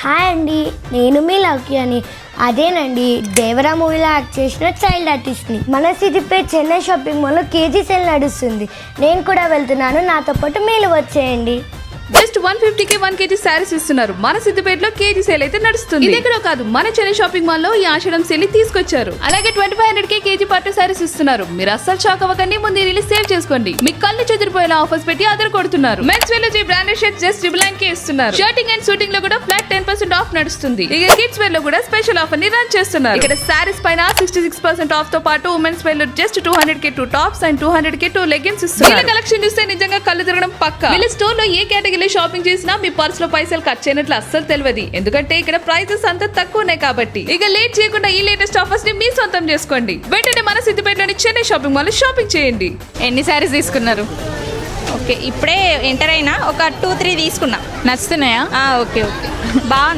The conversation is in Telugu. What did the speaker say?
హాయ్ అండి, నేను మీ లక్కీ అని. అదేనండి, దేవరా మూవీలో యాక్ట్ చేసిన చైల్డ్ ఆర్టిస్ట్ని. మన సిద్దిపేట చెన్నై షాపింగ్ మాల్లో కేజీ సేల్ నడుస్తుంది. నేను కూడా వెళ్తున్నాను, నాతో పాటు మీరు వచ్చేయండి. జస్ట్ 150కి 1 kg శారీస్ ఇస్తున్నారు. మన సిద్దిపేటలో కేజీ సేల్ అయితే నడుస్తుంది. ఇది ఎక్కడో కాదు, మన చెన్నై షాపింగ్ మాల్ లో ఈ ఆషాఢం సేల్ తీసుకొచ్చారు. అలాగే 2500కి కేజీ పట్టు శారీస్ ఇస్తున్నారు. మీరు అస్సలు షాక్ అవ్వకండి, ముందు రిలీజ్ సేవ్ చేసుకోండి. మీ కళ్ళు చెదిరిపోయేలా ఆఫర్స్ పెట్టి అదర్ కొడుతున్నారు. మెన్స్ వేర్ లో బ్రాండెడ్ షర్ట్ జస్ట్ 999కి ఇస్తున్నారు. షర్టింగ్ అండ్ షూటింగ్ లో కూడా ఫ్లాట్ 10% ఆఫ్ నడుస్తుంది. ఇక కిడ్స్ వేర్ లో కూడా స్పెషల్ ఆఫర్ ని రన్ చేస్తున్నారు. ఇక్కడ శారీస్ పైన 66% ఆఫ్ తో పాటు ఉమెన్స్ వేర్ లో జస్ట్ 200కి 2 టాప్స్ అండ్ 200కి 2 లెగ్గిన్స్ ఇస్తున్నారు. కలెక్షన్ చూస్తే నిజంగా కళ్ళు తిరగడం పక్కా. వీళ్ళ స్టోర్ లో ఏ కేటగిరీ షాపింగ్ చేసినా మీ పర్స్ లో పైసలు ఖర్చు అయినట్లు అస్సలు తెలియదు. ఎందుకంటే ఇక్కడ ప్రైసెస్ అంతా తక్కువనే కాబట్టి. ఇక లేట్ చేయకుండా ఈ లేటెస్ట్ ఆఫర్స్ ని మీ సొంతం చేసుకోండి. వెంటనే మన సిద్దిపేటలోని చెన్నై షాపింగ్ మాల్ షాపింగ్ చేయండి. ఎన్ని శారీస్ తీసుకున్నారు? ఓకే, ఇప్పుడే ఎంటర్ అయినా ఒక 2-3 తీసుకున్నా. నచ్చుతున్నాయా? ఓకే ఓకే బాగుంది.